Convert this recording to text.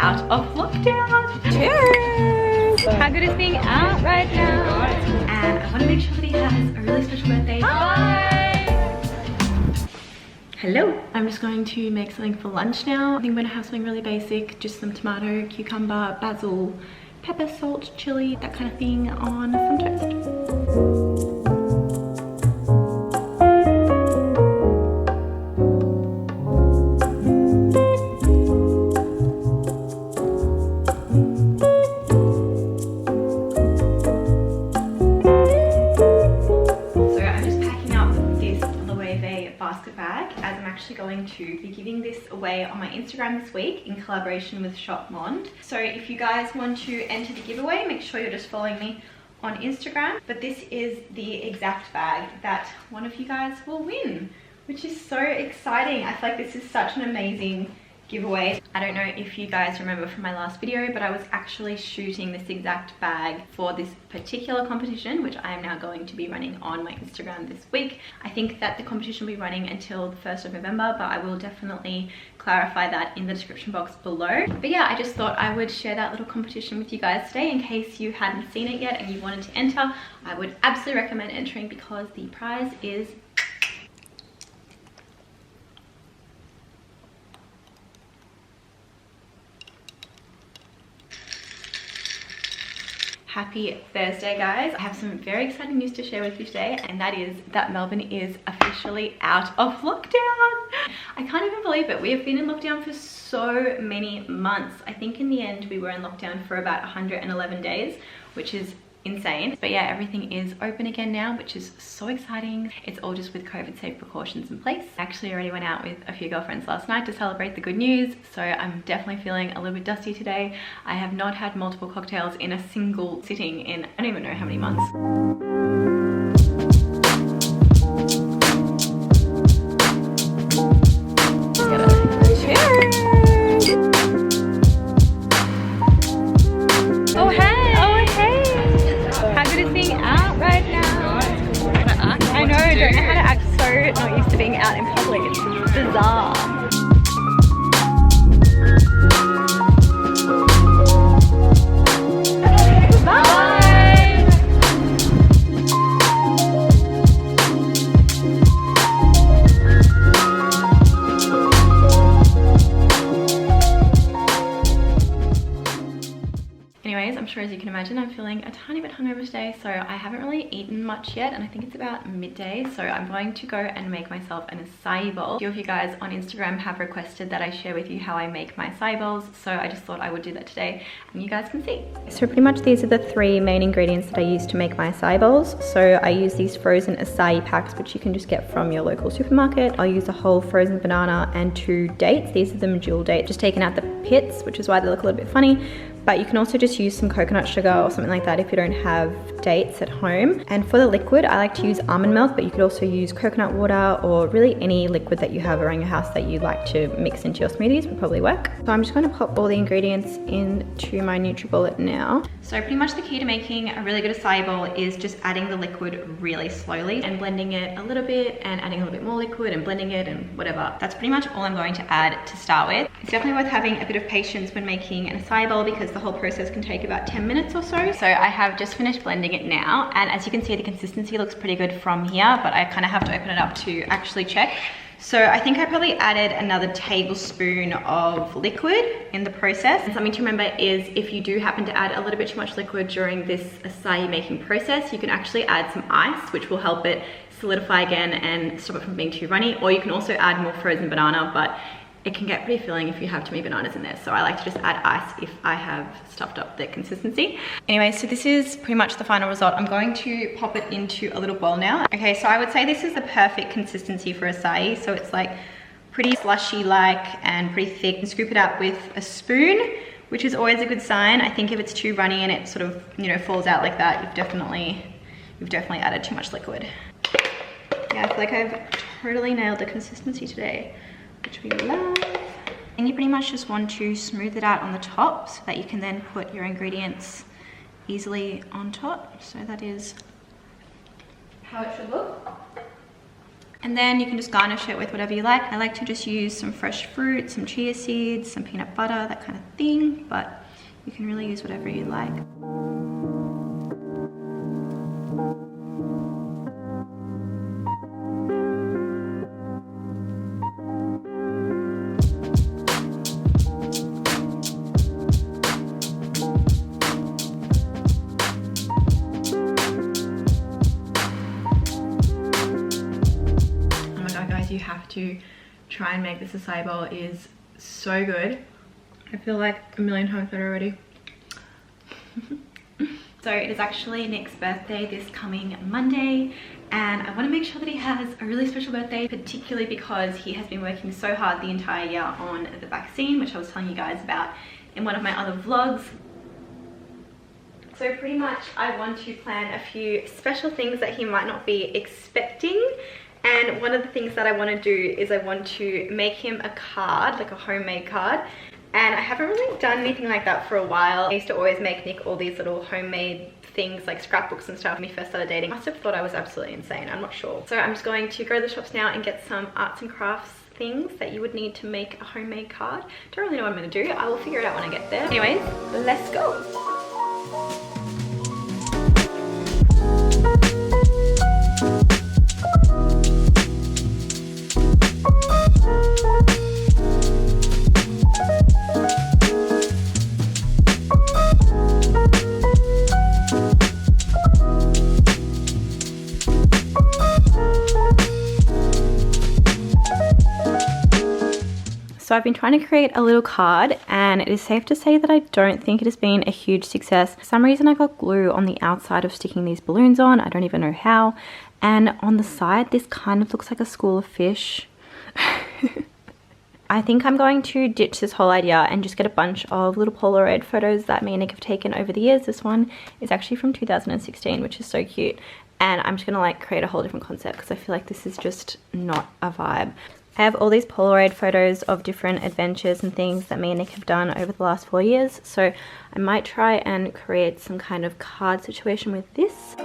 out of lockdown. Cheers! How good is being out right now? And I want to make sure that he has a really special birthday. Bye! Hello. I'm just going to make something for lunch now. I think I'm going to have something really basic, just some tomato, cucumber, basil, pepper, salt, chili, that kind of thing on some toast. Basket bag, as I'm actually going to be giving this away on my Instagram this week in collaboration with Shop Mond. So if you guys want to enter the giveaway, make sure you're just following me on Instagram. But this is the exact bag that one of you guys will win, which is so exciting. I feel like this is such an amazing giveaway. I don't know if you guys remember from my last video, but I was actually shooting this exact bag for this particular competition, which I am now going to be running on my Instagram this week. I think that the competition will be running until the 1st of November, but I will definitely clarify that in the description box below. But yeah, I just thought I would share that little competition with you guys today in case you hadn't seen it yet and you wanted to enter. I would absolutely recommend entering because the prize is Happy Thursday, guys. I have some very exciting news to share with you today, and that is that Melbourne is officially out of lockdown. I can't even believe it. We have been in lockdown for so many months. I think in the end we were in lockdown for about 111 days, which is insane. But yeah, everything is open again now, which is so exciting. It's all just with COVID safe precautions in place. I actually already went out with a few girlfriends last night to celebrate the good news, so I'm definitely feeling a little bit dusty today. I have not had multiple cocktails in a single sitting in I don't even know how many months. Not used to being out in public. It's bizarre. Anyways, I'm sure as you can imagine, I'm feeling a tiny bit hungover today, so I haven't really eaten much yet, and I think it's about midday, so I'm going to go and make myself an acai bowl. A few of you guys on Instagram have requested that I share with you how I make my acai bowls, so I just thought I would do that today, and you guys can see. So pretty much these are the three main ingredients that I use to make my acai bowls. So I use these frozen acai packs, which you can just get from your local supermarket. I'll use a whole frozen banana and 2 dates. These are the medjool dates, just taking out the pits, which is why they look a little bit funny. But you can also just use some coconut sugar or something like that if you don't have dates at home. And for the liquid, I like to use almond milk, but you could also use coconut water or really any liquid that you have around your house that you like to mix into your smoothies would probably work. So I'm just going to pop all the ingredients into my NutriBullet now. So pretty much the key to making a really good acai bowl is just adding the liquid really slowly and blending it a little bit and adding a little bit more liquid and blending it and whatever. That's pretty much all I'm going to add to start with. It's definitely worth having a bit of patience when making an acai bowl because the whole process can take about 10 minutes or so. So I have just finished blending it now, and as you can see, the consistency looks pretty good from here, but I kind of have to open it up to actually check. So I think I probably added another tablespoon of liquid in the process. And something to remember is if you do happen to add a little bit too much liquid during this acai making process, you can actually add some ice, which will help it solidify again and stop it from being too runny. Or you can also add more frozen banana, but it can get pretty filling if you have too many bananas in there. So I like to just add ice if I have stuffed up the consistency. Anyway, so this is pretty much the final result. I'm going to pop it into a little bowl now. Okay, so I would say this is the perfect consistency for acai. So it's like pretty slushy-like and pretty thick, and scoop it out with a spoon, which is always a good sign. I think if it's too runny and it sort of, you know, falls out like that, you've definitely added too much liquid. Yeah, I feel like I've totally nailed the consistency today, which we love. And you pretty much just want to smooth it out on the top so that you can then put your ingredients easily on top. So that is how it should look. And then you can just garnish it with whatever you like. I like to just use some fresh fruit, some chia seeds, some peanut butter, that kind of thing, but you can really use whatever you like. You have to try and make this acai bowl. It is so good. I feel like a million times better already. So it is actually Nick's birthday this coming Monday, and I want to make sure that he has a really special birthday, particularly because he has been working so hard the entire year on the vaccine, which I was telling you guys about in one of my other vlogs. So pretty much I want to plan a few special things that he might not be expecting. And one of the things that I want to do is I want to make him a card, like a homemade card. And I haven't really done anything like that for a while. I used to always make Nick all these little homemade things like scrapbooks and stuff when we first started dating. I must have thought I was absolutely insane, I'm not sure. So I'm just going to go to the shops now and get some arts and crafts things that you would need to make a homemade card. Don't really know what I'm going to do. I will figure it out when I get there. Anyways, let's go. So I've been trying to create a little card, and it is safe to say that I don't think it has been a huge success. For some reason I got glue on the outside of sticking these balloons on. I don't even know how. And on the side this kind of looks like a school of fish. I think I'm going to ditch this whole idea and just get a bunch of little Polaroid photos that me and Nick have taken over the years. This one is actually from 2016, which is so cute. And I'm just gonna like create a whole different concept because I feel like this is just not a vibe. I have all these Polaroid photos of different adventures and things that me and Nick have done over the last 4 years. So I might try and create some kind of card situation with this.